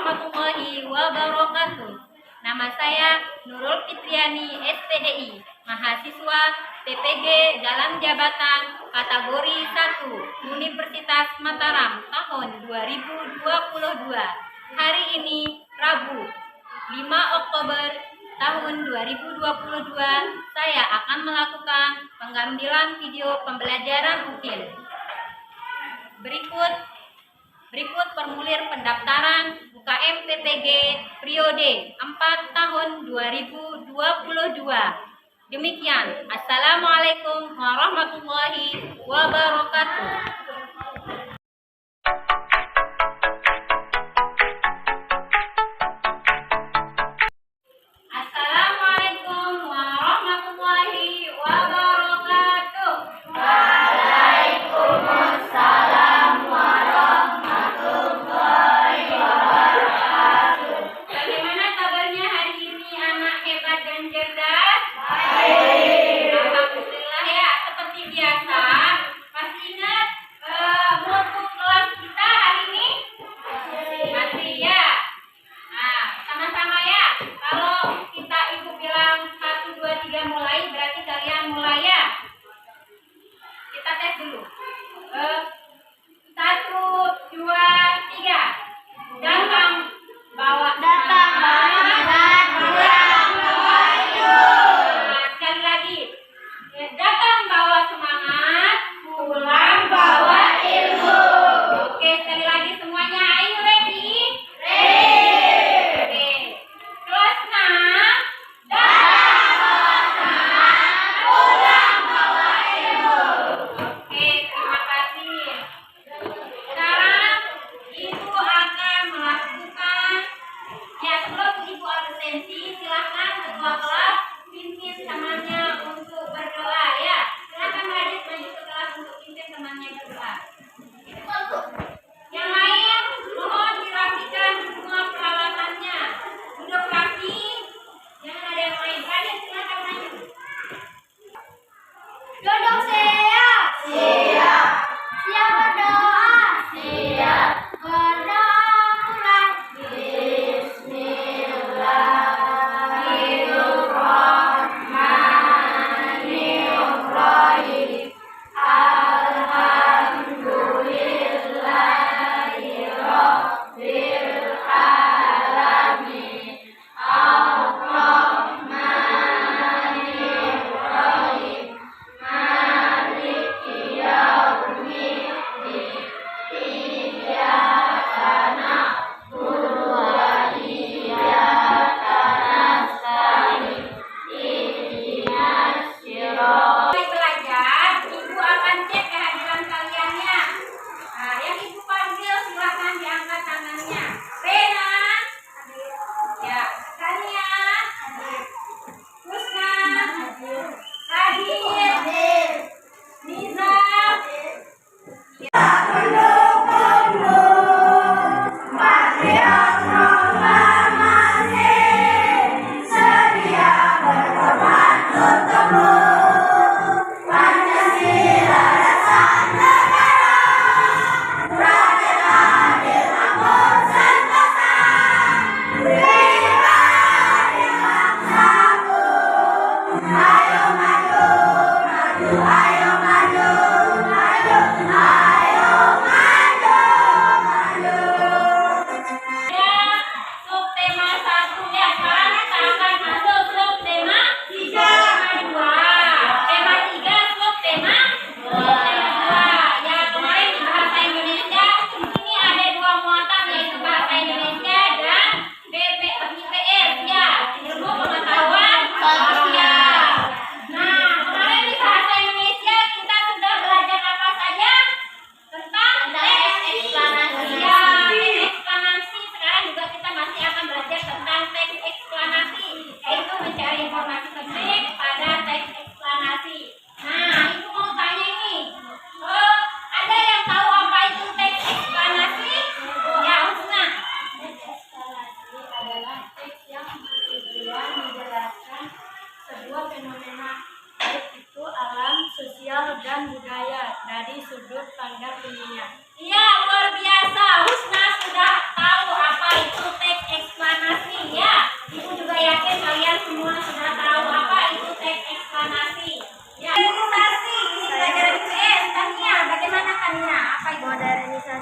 warahmatullahi wabarakatuh. Nama saya Nurul Fitriani, SPDI, mahasiswa TPG Dalam Jabatan kategori 1 Universitas Mataram tahun 2022. Hari ini Rabu 5 Oktober tahun 2022, saya akan melakukan pengambilan video pembelajaran UKIL. Berikut formulir pendaftaran UKM TPG periode 4 tahun 2022. Demikian. Assalamualaikum warahmatullahi wabarakatuh. Assalamualaikum warahmatullahi wabarakatuh. Waalaikumsalam warahmatullahi wabarakatuh. Bagaimana kabarnya hari ini, anak hebat dan cerdas? Baik. Alhamdulillah ya. Seperti biasa, masih ingat mutu kelas kita hari ini? Masih ya. Nah, sama-sama ya. Kalau kita ibu bilang 1, 2, 3 mulai, berarti kalian mulai ya. Kita tes dulu. 1, 2, 3. Datang bawa Semangat, pulang bawa ilmu. Nah, sekali lagi. Datang bawa semangat, pulang Bawa ilmu. Oke, sekali lagi semuanya. Ayo ready? Ready. Oke. Kelas 6. Pulang bawa ilmu. Oke, terima kasih. Sekarang Ibu akan melakukan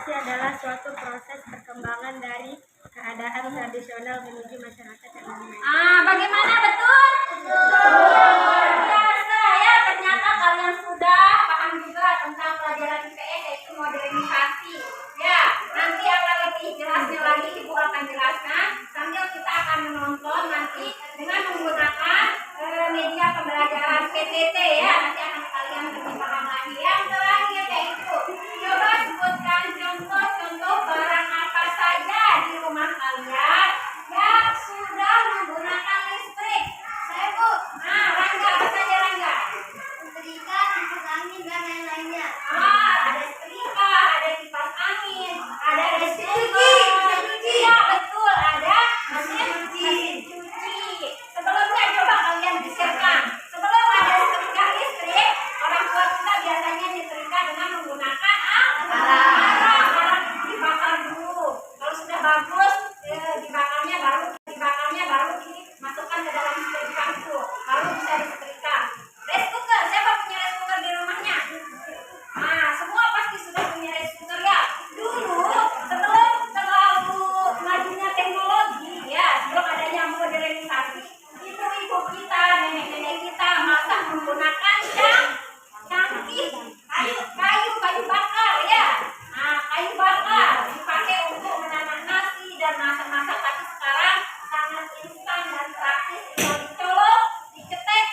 Adaptasi adalah suatu proses perkembangan dari keadaan tradisional menuju masyarakat yang lebih baik. Bagaimana betul? Luar biasa ya, ternyata kalian sudah paham juga tentang pelajaran IPS yaitu modernisasi. Ya, nanti akan lebih jelasnya lagi Ibu akan jelaskan sambil kita akan menonton nanti dengan menggunakan media pembelajaran PTT ya. Nanti akan kalian lebih paham lagi. Yang terakhir yaitu coba sebutkan contoh-contoh barang apa saja di rumah kalian yang sudah menggunakan listrik. Saya Bu, Rangga, apa saja Rangga? Setrika, kipas angin, dan lain-lainnya. Ada setrika, ada kipas angin, ada cuci. Ya, betul, ada mesin cuci. Sebelumnya coba kalian pikirkan, sebelum ada setrika listrik, orang tua kita biasanya nyetrika dengan menggunakan arang dibakar dulu. Kalau sudah bagus, dibakarnya baru dimasukkan ke dalam setrika itu, baru bisa disetrika. Rice cooker, siapa punya rice cooker di rumahnya? Semua pasti sudah punya rice cooker ya. Dulu sebelum terlalu majunya teknologi ya, sebelum adanya modernisasi, ibu-ibu kita, nenek-nenek kita masak menggunakan cangkih kayu bakar ya. Kayu bakar dipakai untuk menanak nasi dan masak-masak, tapi sekarang sangat instan dan praktis, tinggal dicolok, dicetek,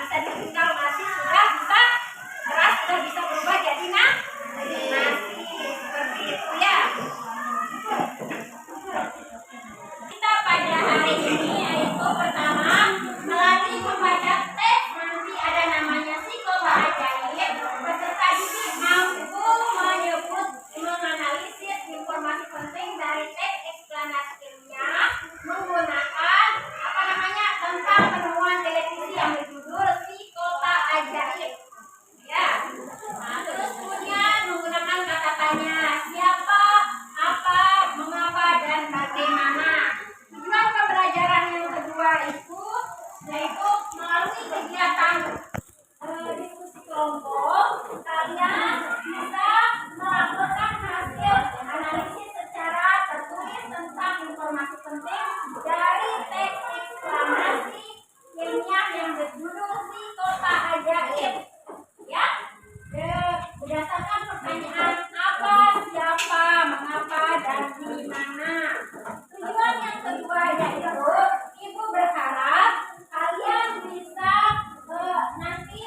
bisa ditinggal nasi sudah bisa, beras sudah bisa berubah jadi nasi, seperti itu ya. Kita pada hari ini yaitu pertama melalui membaca teks, nanti ada namanya psikota ajaib. Peserta didik mampu menyebut, menganalisis informasi penting dari teks eksplanasi ilmiah menggunakan tentang penemuan televisi yang berjudul Psikota Ajaib. Ya. Terus kemudian menggunakan kata tanya siapa, apa, mengapa, dan bagaimana. Tujuan pembelajaran yang kedua itu yaitu melalui kegiatan diskusi kelompok, kalian bisa melaporkan hasil analisis secara tertulis tentang informasi penting dari teks eksplanasi ilmiah yang berjudul Psikota Ajaib. Ya, berdasarkan pertanyaan apa, siapa, mengapa, dan di mana. Tujuan yang kedua yaitu Ibu berharap kalian bisa nanti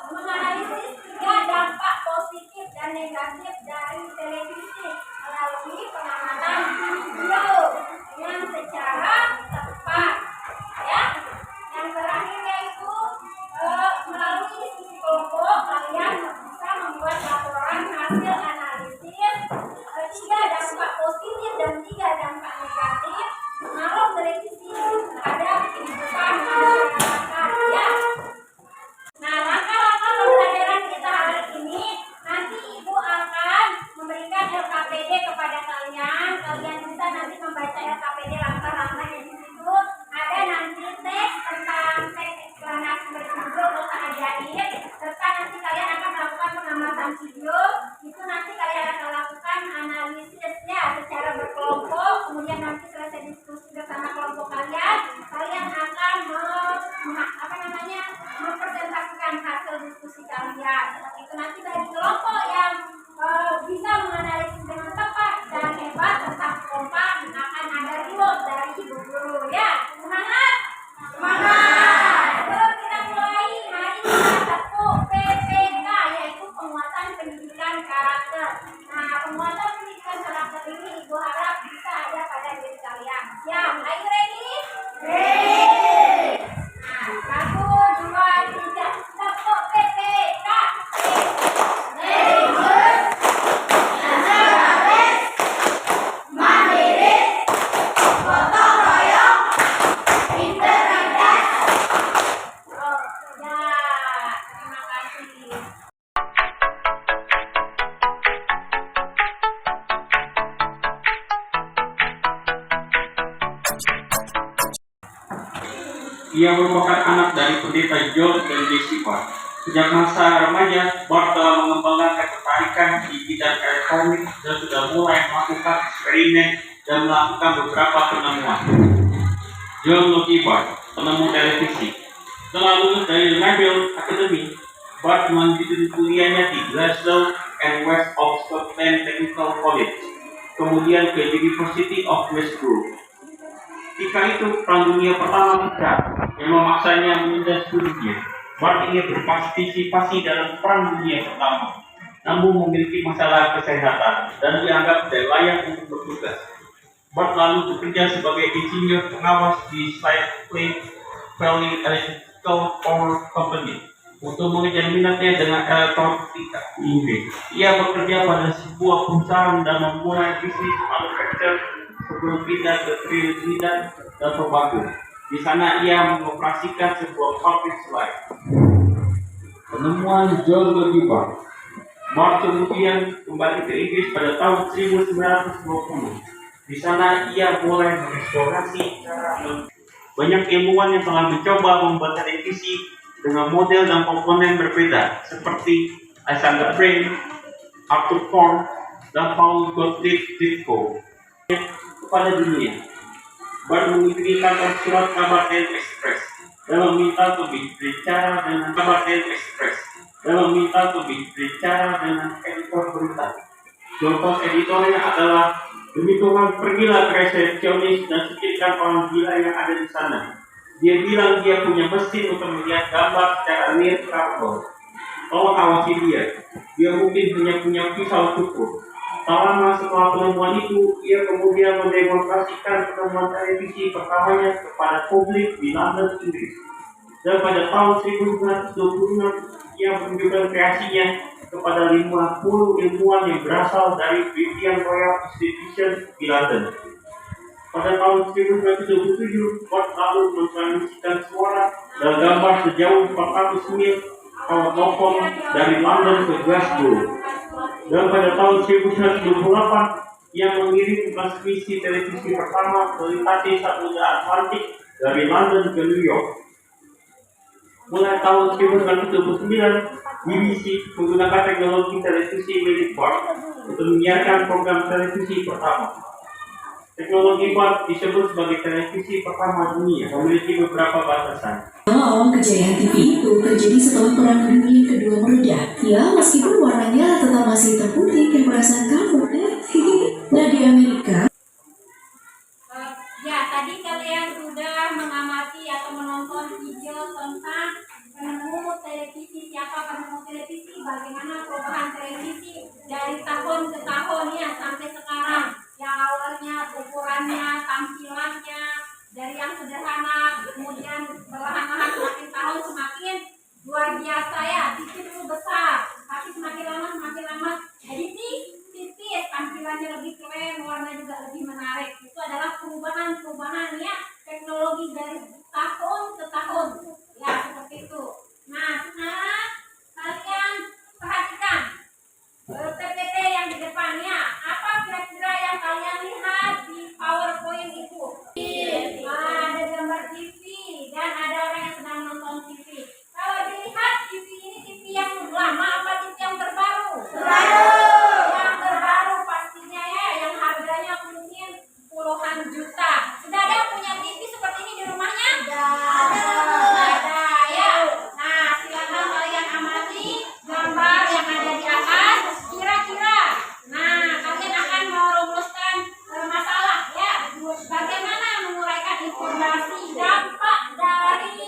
menganalisis 3 dampak positif dan negatif dari televisi melalui pengamatan video yang secara tepat. Ya, yang terakhir yaitu melalui diskusi kelompok kalian bisa membuat laporan hasil analisis 3 dampak positif dan 3 dampak negatif pengaruh televisi terhadap kehidupan masyarakat ya. Nah, langkah-langkah pembelajaran kita hari ini nanti Ibu akan memberikan LKPD kepada kalian. Kalian bisa nanti membaca LKPD langkah-langkahnya di situ. Ada nanti teks tentang teks eksplanasi berjudul Psikota Ajaib, serta nanti kalian akan melakukan pengamatan video. Itu nanti kalian akan lakukan analisisnya secara berkelompok. Kemudian nanti selesai diskusi bersama kelompok kalian akan mempresentasikan hasil diskusi kalian. Itu nanti bagi kelompok yang bisa menganalisis dengan tepat dan hebat tentang kompak akan ada reward dari ibu guru ya. Semangat! Semangat! Sebelum kita mulai, mari kita tepuk PPK yaitu penguatan pendidikan karakter. Nah, penguatan pendidikan karakter ini Ibu harap bisa ada pada diri kalian. Siap? Are you ready? Ready! Nah, 1, 2, 3, tepuk PPK. Ia merupakan anak dari pendeta John dan Jessica. Sejak masa remaja, Bart telah mengembangkan repertoire ketertarikan di bidang elektronik dan sudah mulai melakukan eksperimen dan melakukan beberapa penemuan. John Lockyer, penemu televisi, telah lulus dari Naval Academy, Bart melanjutkan kuliahnya di Glasgow and West of Scotland Technical College, kemudian ke University of Glasgow. Ketika itu Perang Dunia Pertama pecah yang memaksanya menunda studinya. Bart ingin berpartisipasi dalam Perang Dunia Pertama, namun memiliki masalah kesehatan dan dianggap tidak layak untuk bertugas. Bart lalu bekerja sebagai insinyur pengawas di Slade Valley Electrical Power Company untuk mengejar minatnya dengan elektronika di Inggris. Ia bekerja pada sebuah perusahaan dan memulai bisnis manufaktur sebelum pindah ke Trinidad dan Tobago. Di sana ia mengoperasikan sebuah pabrik selai. Penemuan John Lockyer. Bart kemudian kembali ke Inggris pada tahun 1920. Di sana ia mulai mengeksplorasi cara banyak ilmuwan yang telah mencoba membuat televisi dengan model dan komponen berbeda, seperti Alexander Brain, Arthur Korn, dan Paul Gottlieb Ditko kepada dunia. Bart mengirimkan kantor surat kabar Daily Express dan meminta untuk berbicara dengan kabar Daily Express dan meminta untuk berbicara dengan editor berita. Contoh editornya adalah, demi Tuhan, pergilah ke resepsionis dan pikirkan orang gila yang ada di sana. Dia bilang dia punya mesin untuk melihat gambar secara near carbon. Tolong awasi dia. Dia mungkin punya pisau cukur. Tak lama setelah penemuan itu, ia kemudian mendemonstrasikan penemuan televisi pertamanya kepada publik di London, Inggris. Dan pada tahun 1926, ia menunjukkan kreasinya kepada 50 ilmuwan yang berasal dari British Royal Institution di London. Pada tahun 1927, Bart lalu mentransmisikan suara dan gambar sejauh 400 mil lewat telepon dari London ke Glasgow. Dan pada tahun 1928, ia mengirim transmisi televisi pertama melintasi Samudra Atlantik dari London ke New York. Mulai tahun 1979, BBC menggunakan teknologi televisi milik Bart untuk menyiarkan program televisi pertama. Teknologi Bart disebut sebagai televisi pertama dunia, memiliki beberapa batasan. Awal kejayaan TV itu terjadi setelah Perang Dunia Kedua meledak. Ya, meskipun warnanya tetap masih hitam putih kayak perasaan kamu, Nah, di Amerika. Ya, tadi kalian sudah mengamati atau menonton video tentang penemu televisi, siapa penemu televisi, bagaimana perubahan televisi dari tahun ke tahun ya sampai sekarang. Yang awalnya ukurannya, tampilannya dari yang sederhana, kemudian perlahan-lahan semakin tahun semakin luar biasa ya, TV itu besar, tapi semakin lama jadi tipis, tampilannya lebih keren, warna juga lebih menarik. Itu adalah perubahan ya teknologi dari tahun ke tahun ya, seperti itu. Nah, sekarang kalian perhatikan PPT yang di depannya, apa kira-kira yang kalian lihat di PowerPoint itu? Ada gambar TV dan ada orang yang sedang nonton TV. Kalau dilihat TV ini TV yang lama apa TV yang terbaru? Yang terbaru pastinya ya, yang harganya mungkin puluhan juta. Sudah ada yang punya TV seperti ini di rumahnya? Ada ya. Nah, silakan kalian amati gambar yang ada di atas. Kira-kira, nah kalian akan merumuskan masalah ya. Bagaimana menguraikan informasi dampak dari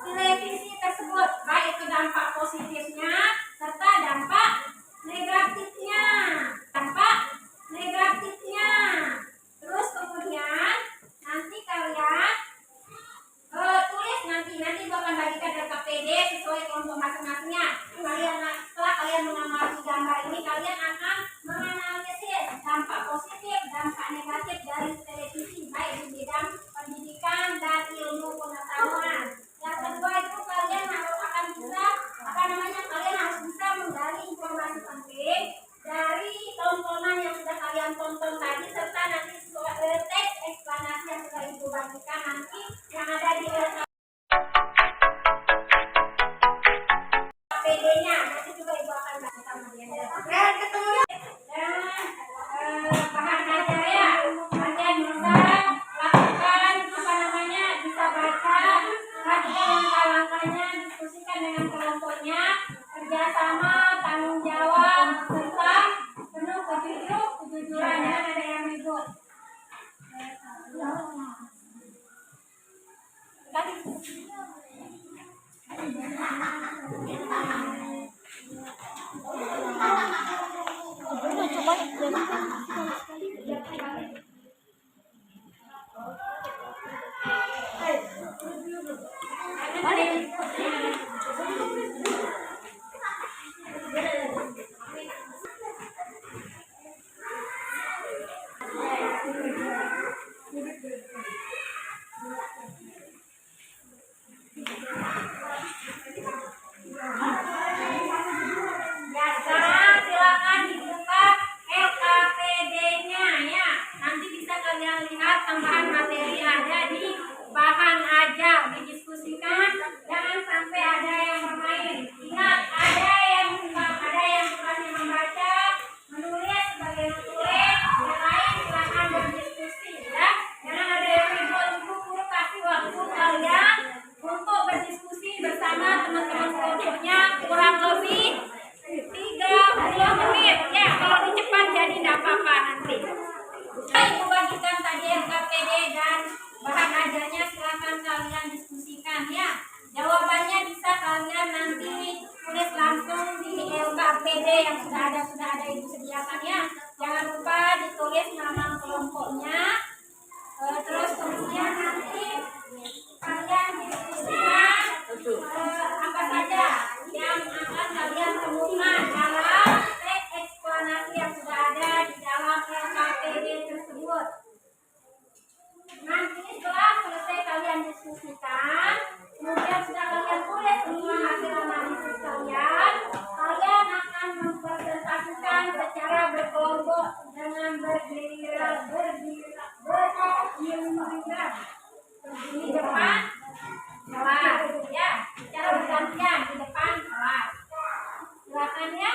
televisi tersebut, baik itu dampak positifnya serta dampak negatifnya. Terus kemudian nanti kalian tulis nanti gua akan bagikan ke KPD sesuai kelompok masing-masingnya. Setelah kalian mengamati gambar ini, kalian akan menganalisis dampak positif, dampak negatif dari televisi baik di bidang pendidikan dan ilmu pengetahuan. Yang kedua itu kalian akan bisa kalian harus bisa menggali informasi penting dari tontonan yang sudah kalian tonton tadi, serta nanti teks eksplanasi yang sudah ibu bagikan nanti yang ada di KPD-nya. Nanti juga ibu akan bagikan sama dia. Bobo, jangan bergiliran, berdiri depan, kelas, ya, secara bergantian di depan kelas. Silakan ya,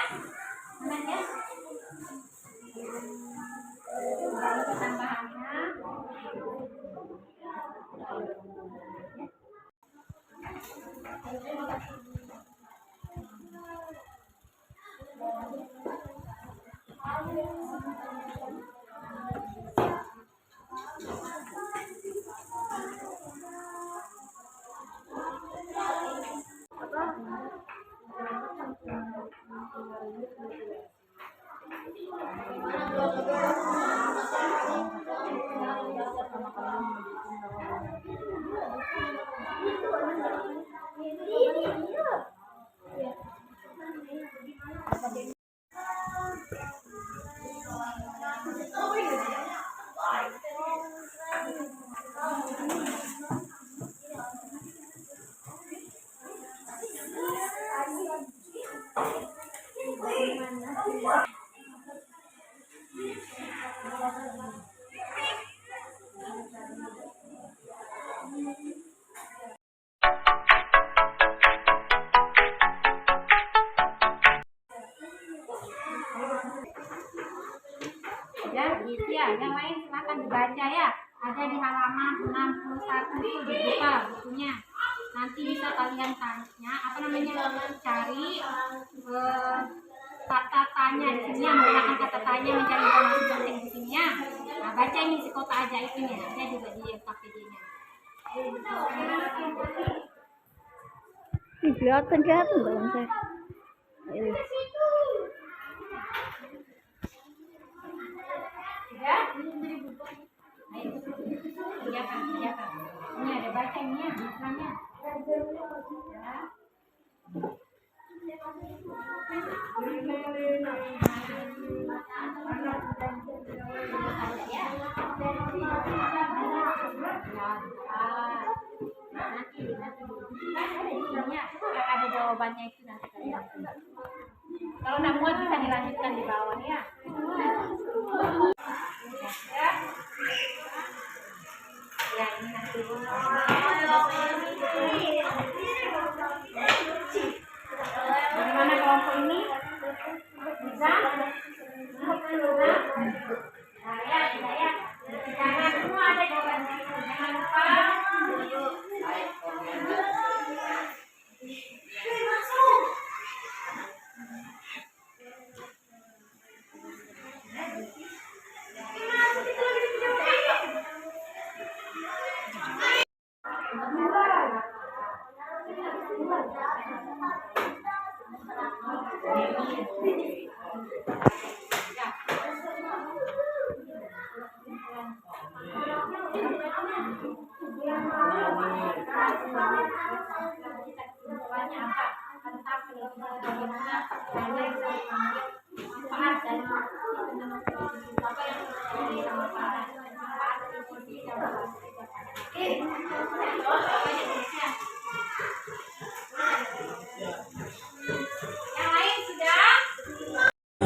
namanya. Dari tambahannya. Ya, gitu ya. Yang lain silakan dibaca ya. Ada di halaman 61 itu dibuka bukunya. Nanti bisa kalian tanya cari kata tanya di sini ya, menggunakan kata tanya mencari informasi penting di sini ya. Nah, baca ini si kota ajaib ini, ada juga di Wikipedia-nya. Kelihatan dalam saya. Ya, ayo, kerjakan. Ini ada bacanya, misalnya. Ya. Ada jawabannya itu nanti kalian. Kalau nggak muat bisa dilanjutkan di bawah ya. Ya, ini nanti. Bagaimana kelompok ini? Bisa? Nah, ya. Jangan semua ada jawabannya. Jangan lupa.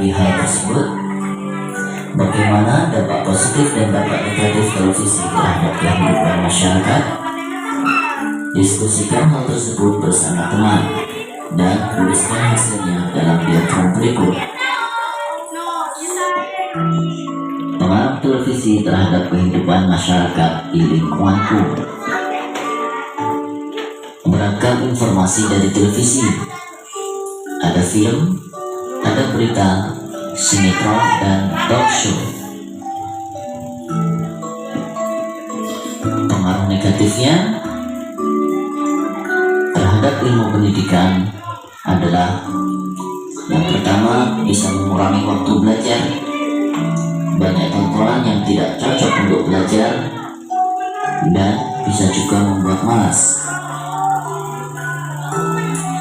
Di hal tersebut, bagaimana dampak positif dan dampak negatif televisi terhadap kehidupan masyarakat? Diskusikan hal tersebut bersama teman dan tuliskan hasilnya dalam diagram berikut. Pengaruh televisi terhadap kehidupan masyarakat di lingkunganku. Beragam informasi dari televisi. Ada film, ada berita, sinetron, dan talk show. Pengaruh negatifnya terhadap ilmu pendidikan adalah yang pertama, bisa mengurangi waktu belajar. Banyak tontonan yang tidak cocok untuk belajar dan bisa juga membuat malas.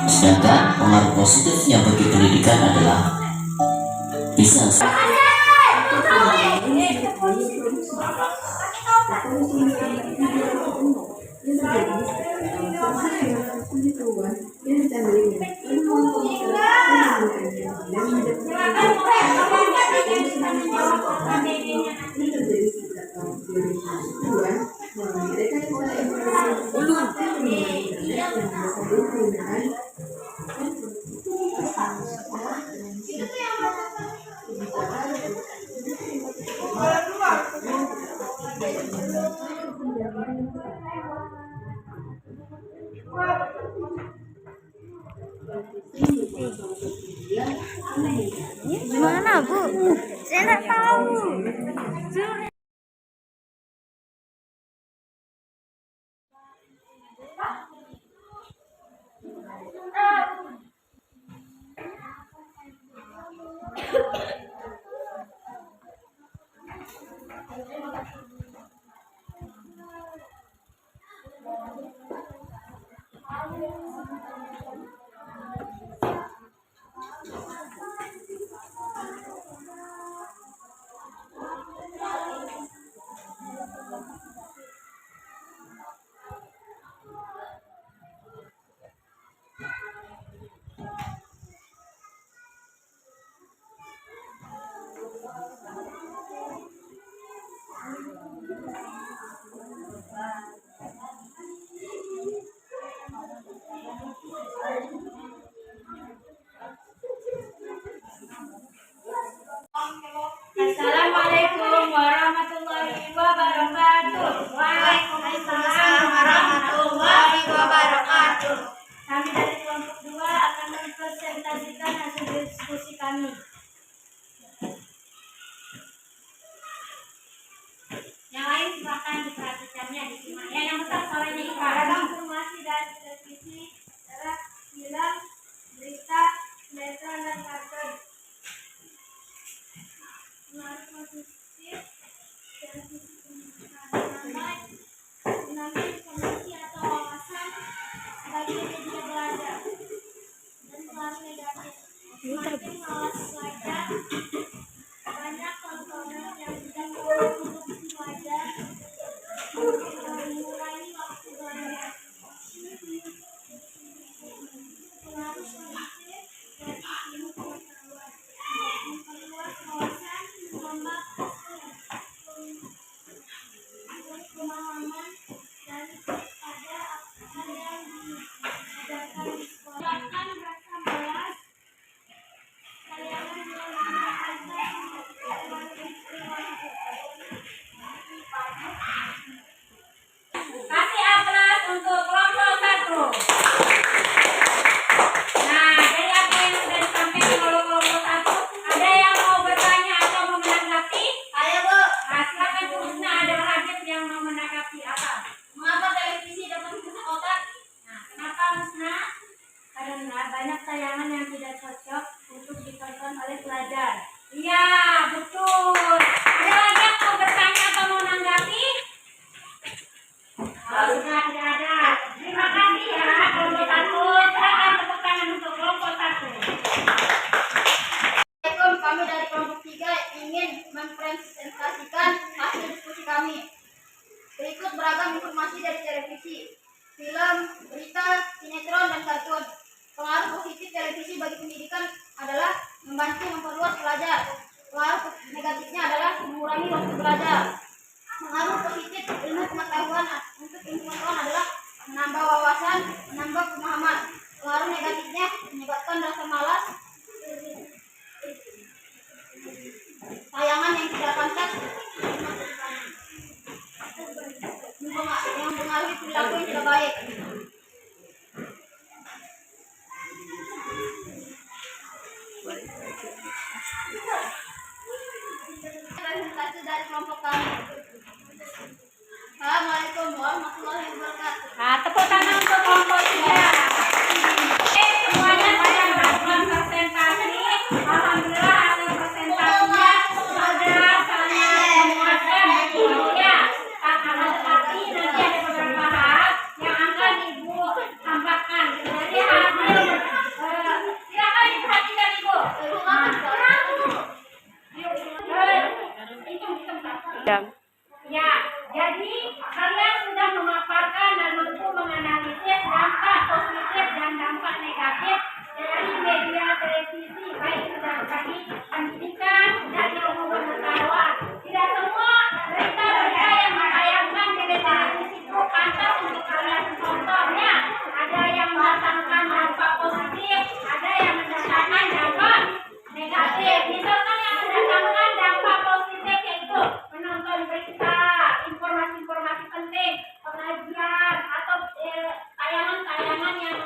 Sedangkan pengaruh positifnya bagi pendidikan adalah bisa Silakan. Assalamualaikum warahmatullahi wabarakatuh. Waalaikumsalam warahmatullahi wabarakatuh. Kami dari kelompok 2 akan mempresentasikan hasil diskusi kami. Yang lain silakan diperhatikannya, disimak. Ya, yang besar suaranya Iqbal. Informasi dari televisi, film, berita, sinetron, dan kartun. Pengaruh positif televisi menambah informasi atau wawasan bagi media belajar, dan pengaruh negatif semakin malas belajar, banyak tontonan yang tidak mendukung belajar, mengurangi waktu belajar. Pengaruh positif dari ilmu pengetahuan memperluas wawasan, menambah pemahaman, dan ada yang diajarkan di sekolah. Rasa malas, tayangan yang Kasih aplaus untuk kelompok 1. Nah, dari apa yang sudah disampaikan oleh kelompok 1, ada yang mau bertanya atau mau menanggapi? Ayo Bu, Nah, silakan Bu Husna, ada Radit yang mau menanggapi apa? mengapa televisi dapat merusak otak? Nah, kenapa Husna? Karena banyak tayangan yang tidak cocok untuk ditonton oleh pelajar. Iya, betul. Ada lagi yang mau bertanya atau mau menanggapi? Sudah tidak ada. Terima kasih ya kelompok 1. Silakan tepuk tangan untuk kelompok 1. Assalamualaikum, kami dari kelompok 3 ingin mempresentasikan hasil diskusi kami. Berikut beragam informasi dari televisi, film, berita, sinetron, dan kartun. Pengaruh positif televisi bagi pendidikan adalah membantu memperluas belajar. Pengaruh negatifnya adalah mengurangi waktu belajar. Pengaruh positif ilmu pengetahuan untuk ilmu pengetahuan adalah menambah wawasan, menambah pemahaman. Pengaruh negatifnya menyebabkan rasa malas, tayangan yang tidak pantas, yang mempengaruhi perilaku yang tidak baik. Presentasi dari kelompok kami. Assalamualaikum warahmatullahi wabarakatuh. Nah, tepuk tangan untuk kelompok 3. Semuanya sudah melakukan presentasi. Alhamdulillah hasil presentasinya sudah sangat memuaskan ya. Akan tetapi nanti ada beberapa hal yang akan Ibu tambahkan. Jadi hasil silakan diperhatikan Ibu. Ya, jadi kalian sudah memaparkan dan mampu menganalisis dampak positif dan dampak negatif dari media televisi, baik itu dari pendidikan dan ilmu pengetahuan. Tidak semua berita-berita yang ditayangkan di televisi itu pantas untuk kalian tontonnya. Ada yang mendatangkan dampak positif, ada yang mendatangkan dampak negatif. Misalkan yang mendatangkan dampak positif yaitu menonton berita, informasi-informasi penting, pengajian atau tayangan-tayangan yang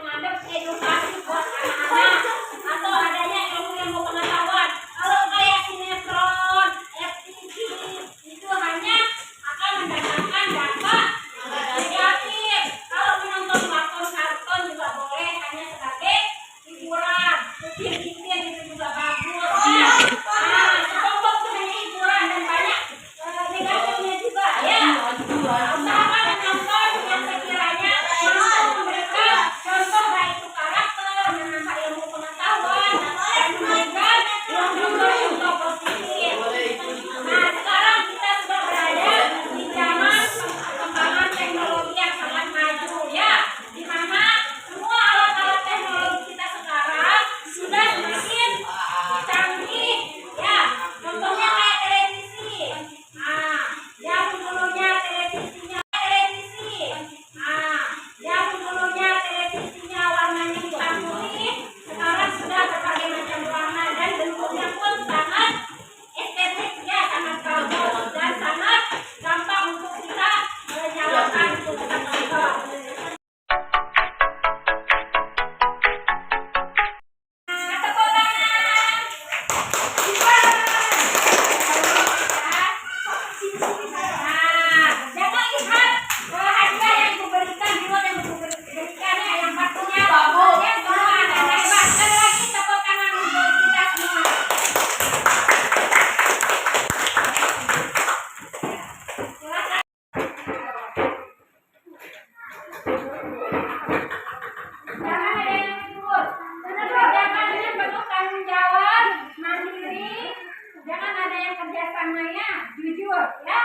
semuanya jujur ya.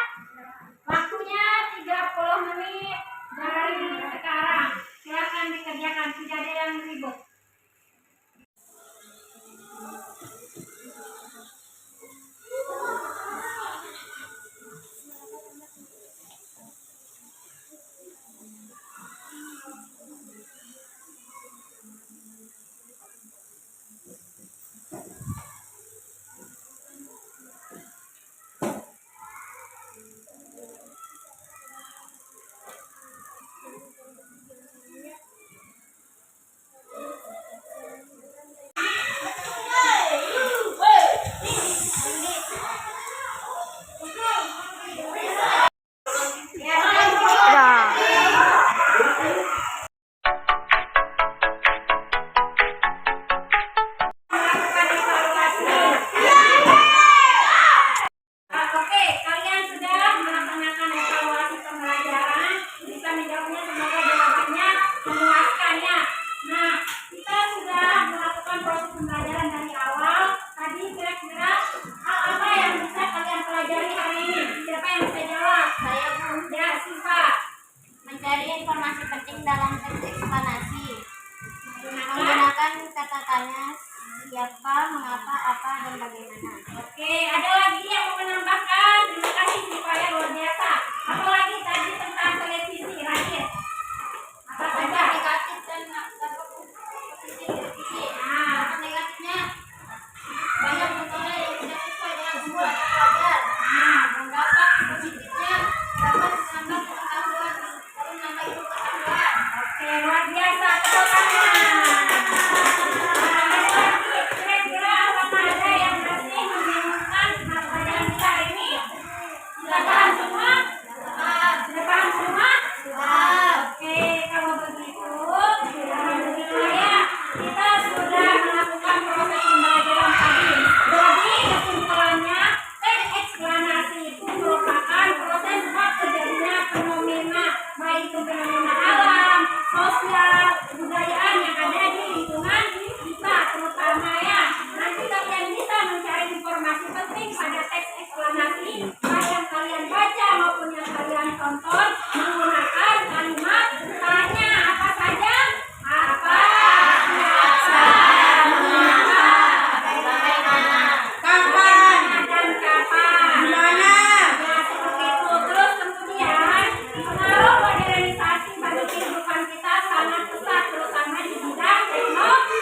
Waktunya 30 menit dari sekarang. Silakan dikerjakan, tidak ada yang ribut. Oke, kalian sudah melaksanakan evaluasi pembelajaran. Bisa menjawabnya, semoga jawabannya memuaskan ya. Nah, kita sudah melakukan proses pembelajaran dari awal. Tadi kira-kira hal apa yang bisa kalian pelajari hari ini? Siapa yang bisa jawab? Saya Bu, Ya, Siva. mencari informasi penting dalam teks eksplanasi. Gunakan. Menggunakan kata tanya siapa, mengapa, apa, dan bagaimana. Oke, ada lagi yang mau menambahkan? Terima kasih Siva ya, luar biasa. Apalagi tadi tentang televisi, Radit. Apa saja? Negatif dan positif televisi. Nah, Dampak negatifnya banyak contohnya yang tidak sesuai dengan umur atau pelajar. Dampak positifnya dapat menambah pengetahuan, lalu menambah ilmu pengetahuan. oke, luar biasa. Tepuk tangan. Nah, ada lagi. Kira-kira apakah ada yang masih membingungkan pelajaran kita hari ini? Sudah paham semua? Sudah paham semua? Oke, kalau begitu, alhamdulillah ya, kita sudah melakukan proses pembelajaran tadi. Jadi kesimpulannya, teks eksplanasi itu merupakan proses terjadinya fenomena, baik itu fenomena alam, sosial, budayaan yang ada di lingkungan kita, terutama ya. Nanti kalian bisa mencari informasi penting pada teks eksplanasi, baik yang kalian baca maupun yang kalian tonton, menggunakan kalimat tanya apa saja? Apa, siapa, mengapa, kapan, dan kapan. Ya, seperti itu. Terus kemudian pengaruh modernisasi bagi kehidupan kita sangat besar, terutama di bidang teknologi.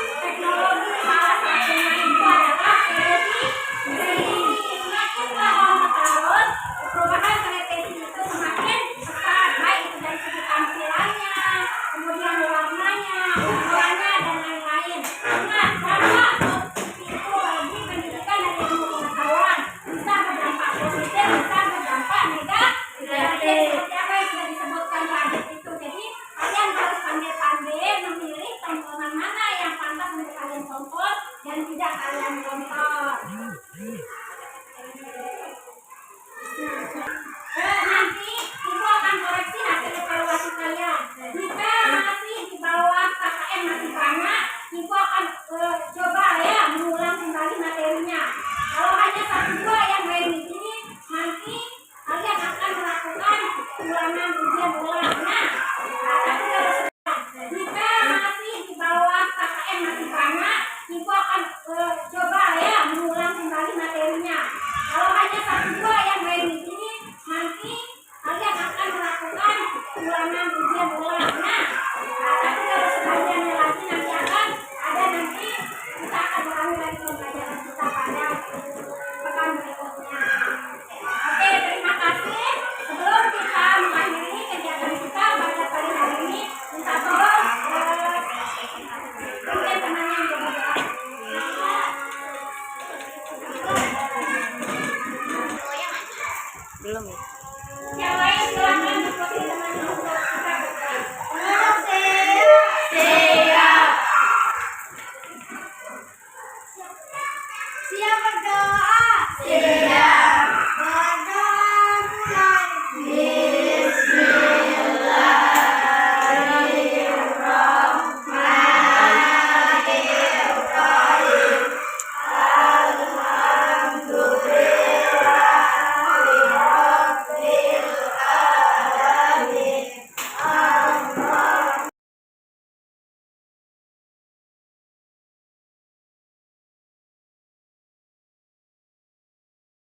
Salah satunya itu adalah televisi. Semakin lama tahun, perubahan televisi itu semakin besar, baik itu dari segi tampilannya, kemudian warnanya, ukurannya, dan lain-lain. Ingat bahwa televisi itu bagi pendidikan dan ilmu pengetahuan bisa berdampak positif, bisa berdampak negatif. Seperti apa yang sudah disebutkan Radit itu. Jadi kalian harus pandai-pandai memilih tontonan mana yang pantas untuk kalian tonton dan tidak kalian tonton. Nanti ibu akan koreksi hasil evaluasi kalian. Jika masih di bawah KKM masih banyak, ibu akan coba ya mengulang kembali materinya. Kalau hanya 1-2 yang revisi, nanti kalian akan melakukan ulangan ujian ulang. Nah, tapi harus jika masih di bawah KKM masih banyak, ibu akan coba ya mengulang kembali materinya. Kalau hanya 1-2 yang revisi, nanti kalian akan melakukan ulangan ujian ulang. Nah, tapi kalau sebagiannya lagi nanti akan ada, nanti kita akan ulangi lagi pembelajaran kita pada pekan berikutnya. Oke, terima kasih. Sebelum kita mengakhiri kegiatan kita pada pagi hari ini, minta tolong mungkin temannya yang berdoa. Belum ya?